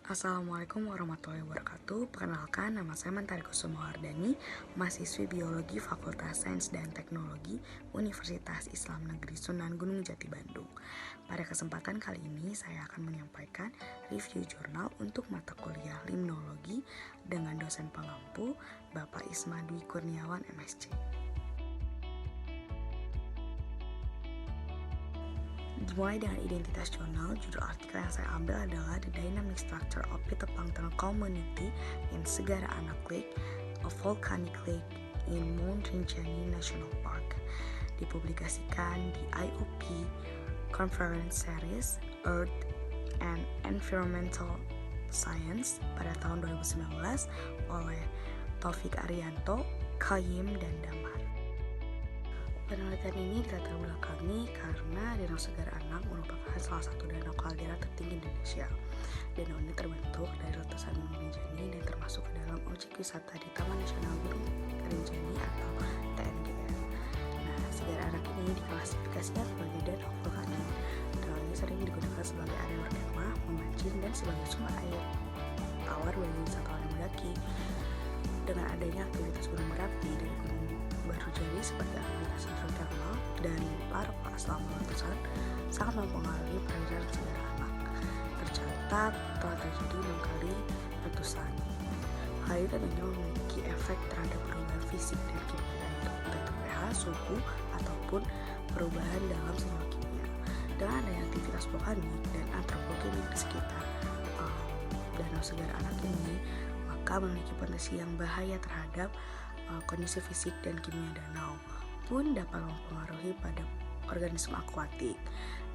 Assalamualaikum warahmatullahi wabarakatuh. Perkenalkan, nama saya Mentari Kusuma Wardani, mahasiswi Biologi Fakultas Sains dan Teknologi Universitas Islam Negeri Sunan Gunung Jati Bandung. Pada kesempatan kali ini, saya akan menyampaikan review jurnal untuk mata kuliah Limnologi dengan dosen pengampu, Bapak Isma Dwi Kurniawan, MSc. Dimulai dengan identitas jurnal, judul artikel yang saya ambil adalah The Dynamic Structure of Phytoplankton Community in Segara Anak Lake, a Volcanic Lake in Mount Rinjani National Park. Dipublikasikan di IOP Conference Series Earth and Environmental Science pada tahun 2019 oleh Taufik Arianto, Qayyim, dan Damar. Penelitian ini dilatar belakangi karena Danau Segara Anak merupakan salah satu danau kaldera tertinggi Indonesia. Danau ini terbentuk dari letusan Gunung Rinjani dan termasuk ke dalam objek wisata di Taman Nasional Gunung Rinjani atau TNGR. Nah, Segara Anak ini diklasifikasikan sebagai danau vulkanik. Danau ini sering digunakan sebagai area berkemah, memancing, dan sebagai sumber air tawar bagi wisatawan yang mendaki. Dengan adanya aktivitas gunung berapi dari gunung baru jadi seperti aktivitas hidrotermal dan larva selama letusan sangat mempengaruhi perairan Segara Anak. Tercatat telah terjadi 6 kali letusan. Hal ini tentunya memiliki efek terhadap perubahan fisik dan kimia air, entah itu pH, suhu, ataupun perubahan dalam senyawa kimia. Dengan adanya aktivitas vulkanik dan antropogenik di sekitar Danau Segara Anak ini, maka memiliki potensi yang bahaya terhadap kondisi fisik dan kimia danau pun dapat mempengaruhi pada organisme akuatik.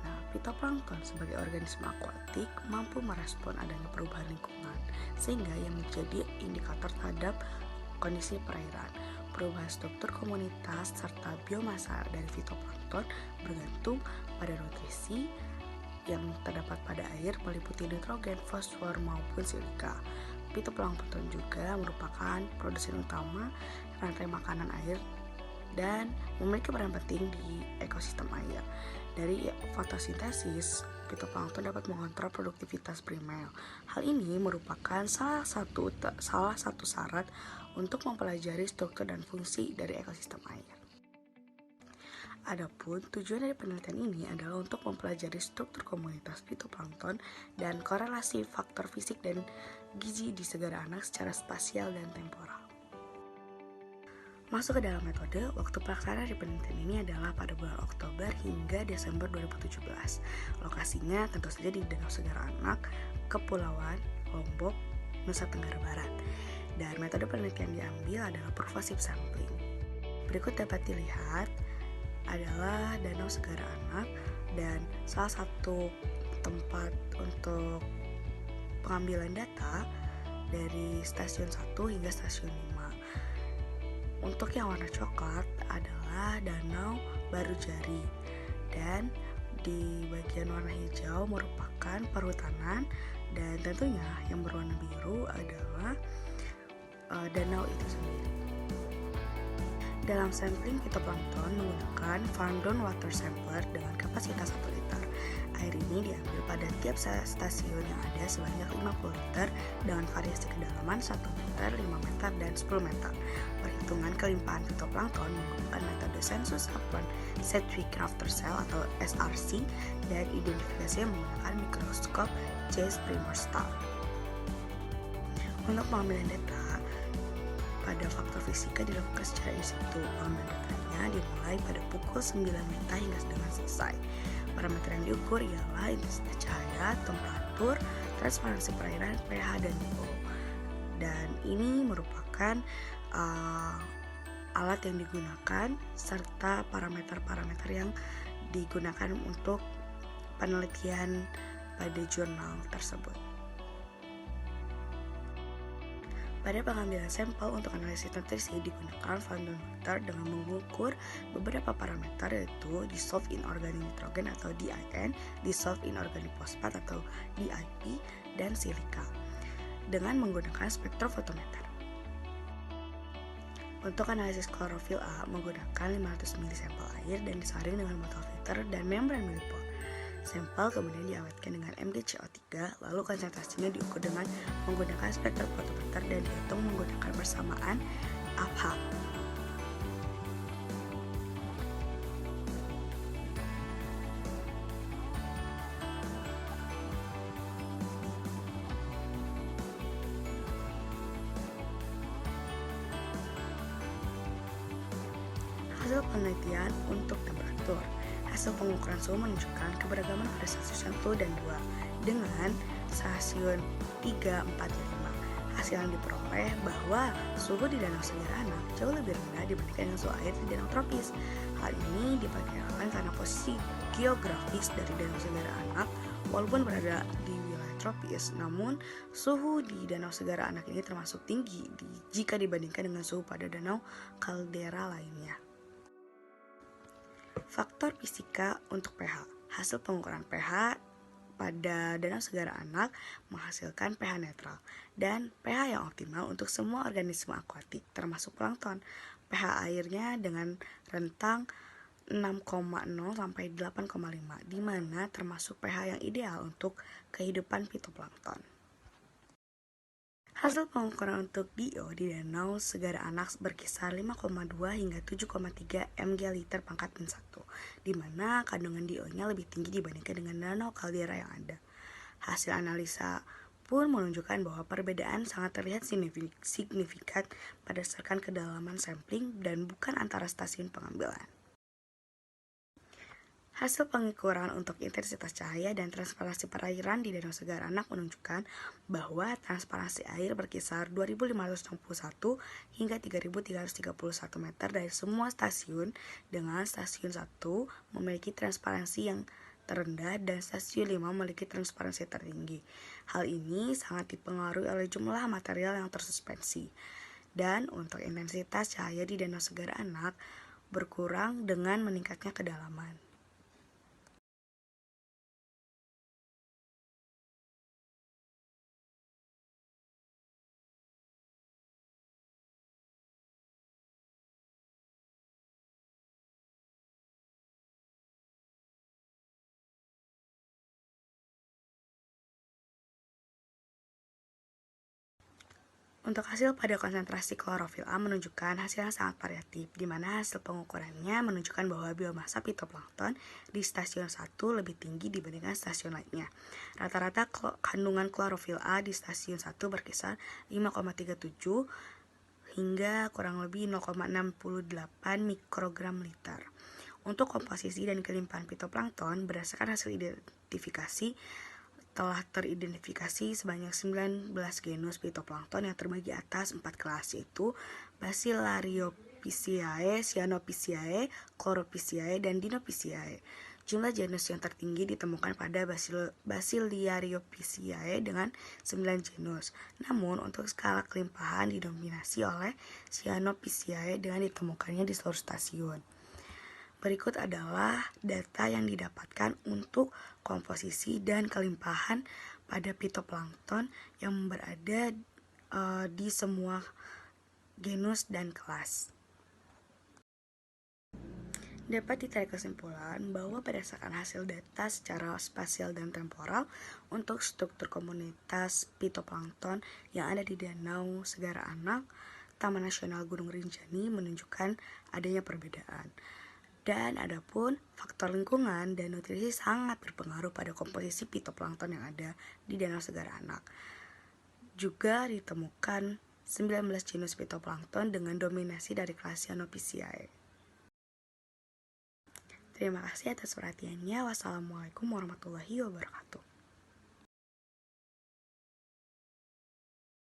Nah, phytoplankton sebagai organisme akuatik mampu merespon adanya perubahan lingkungan, sehingga yang menjadi indikator terhadap kondisi perairan. Perubahan struktur komunitas serta biomasa dari phytoplankton bergantung pada nutrisi yang terdapat pada air meliputi nitrogen, fosfor, maupun silika. Phytoplankton juga merupakan produsen utama rantai makanan air dan memiliki peran penting di ekosistem air. Dari fotosintesis, phytoplankton dapat mengontrol produktivitas primer. Hal ini merupakan salah satu syarat untuk mempelajari struktur dan fungsi dari ekosistem air. Adapun tujuan dari penelitian ini adalah untuk mempelajari struktur komunitas phytoplankton dan korelasi faktor fisik dan gizi di Segara Anak secara spasial dan temporal. Masuk ke dalam metode, waktu pelaksanaan dari penelitian ini adalah pada bulan Oktober hingga Desember 2017. Lokasinya tentu saja di Danau Segara Anak, Kepulauan Lombok, Nusa Tenggara Barat. Dan metode penelitian diambil adalah pervasive sampling. Berikut dapat dilihat adalah Danau Segara Anak dan salah satu tempat untuk pengambilan data dari stasiun 1 hingga stasiun 5. Untuk yang warna coklat adalah Danau Barujari dan di bagian warna hijau merupakan perhutanan dan tentunya yang berwarna biru adalah danau itu sendiri. Dalam sampling phytoplankton menggunakan Farndon Water Sampler dengan kapasitas 1 liter. Air ini diambil pada tiap stasiun yang ada sebanyak 50 liter dengan variasi kedalaman 1 meter, 5 meter, dan 10 meter. Perhitungan kelimpahan phytoplankton menggunakan metode Sensus Upon Sedgwick Rafter Cell atau SRC dan identifikasi menggunakan mikroskop J. Primer Star. Untuk pengambilan data pada faktor fisika dilakukan secara in situ. Pengambilan datanya dimulai pada pukul 9 WITA hingga dengan selesai. Parameter yang diukur ialah intensitas cahaya, temperatur, transparansi perairan, pH, dan DO. Dan ini merupakan alat yang digunakan serta parameter-parameter yang digunakan untuk penelitian pada jurnal tersebut. Pada pengambilan sampel untuk analisis nutrisi digunakan Farndon Water dengan mengukur beberapa parameter yaitu dissolved inorganic nitrogen atau DIN, dissolved inorganic phosphate atau DIP, dan silika dengan menggunakan spektrofotometer. Untuk analisis klorofil A menggunakan 500 ml sampel air dan disaring dengan botol filter dan membran milipol. Sampel kemudian diawetkan dengan MgCO3, lalu konsentrasinya diukur dengan menggunakan spektrofotometer dan dihitung menggunakan persamaan APH. Hasil penelitian untuk temperatur. Hasil pengukuran suhu menunjukkan keberagaman pada stasiun 1 dan 2 dengan stasiun 3, 4, dan 5. Hasil yang diperoleh bahwa suhu di Danau Segara Anak jauh lebih rendah dibandingkan dengan suhu air di danau tropis. Hal ini diperkirakan karena posisi geografis dari Danau Segara Anak walaupun berada di wilayah tropis, namun suhu di Danau Segara Anak ini termasuk tinggi jika dibandingkan dengan suhu pada danau kaldera lainnya. Faktor fisika untuk pH. Hasil pengukuran pH pada Danau Segara Anak menghasilkan pH netral dan pH yang optimal untuk semua organisme akuatik termasuk plankton. pH airnya dengan rentang 6,0 sampai 8,5 di mana termasuk pH yang ideal untuk kehidupan fitoplankton. Hasil pengukuran untuk DO di Danau Segara Anak berkisar 5,2 hingga 7,3 mg liter pangkat min 1, di mana kandungan DO-nya lebih tinggi dibandingkan dengan danau kaldera yang ada. Hasil analisa pun menunjukkan bahwa perbedaan sangat terlihat signifikan berdasarkan kedalaman sampling dan bukan antara stasiun pengambilan. Hasil pengukuran untuk intensitas cahaya dan transparansi perairan di Danau Segara Anak menunjukkan bahwa transparansi air berkisar 2.561 hingga 3.331 meter dari semua stasiun, dengan stasiun 1 memiliki transparansi yang terendah dan stasiun 5 memiliki transparansi tertinggi. Hal ini sangat dipengaruhi oleh jumlah material yang tersuspensi. Dan untuk intensitas cahaya di Danau Segara Anak berkurang dengan meningkatnya kedalaman. Untuk hasil pada konsentrasi klorofil A menunjukkan hasil yang sangat variatif, di mana hasil pengukurannya menunjukkan bahwa biomasa fitoplankton di stasiun 1 lebih tinggi dibandingkan stasiun lainnya. Rata-rata kandungan klorofil A di stasiun 1 berkisar 5,37 hingga kurang lebih 0,68 mikrogram liter. Untuk komposisi dan kelimpahan fitoplankton, berdasarkan hasil identifikasi, telah teridentifikasi sebanyak 19 genus fitoplankton yang terbagi atas 4 kelas, yaitu Bacillariophyceae, Cyanophyceae, Chlorophyceae, dan Dinophyceae. Jumlah genus yang tertinggi ditemukan pada Bacillariophyceae dengan 9 genus. Namun, untuk skala kelimpahan didominasi oleh Cyanophyceae dengan ditemukannya di seluruh stasiun. Berikut adalah data yang didapatkan untuk komposisi dan kelimpahan pada fitoplankton yang berada di semua genus dan kelas. Dapat ditarik kesimpulan bahwa berdasarkan hasil data secara spasial dan temporal untuk struktur komunitas fitoplankton yang ada di Danau Segara Anak, Taman Nasional Gunung Rinjani menunjukkan adanya perbedaan. Dan adapun faktor lingkungan dan nutrisi sangat berpengaruh pada komposisi fitoplankton yang ada di Danau Segara Anak. Juga ditemukan 19 jenis fitoplankton dengan dominasi dari kelas Cyanophyceae. Terima kasih atas perhatiannya. Wassalamualaikum warahmatullahi wabarakatuh.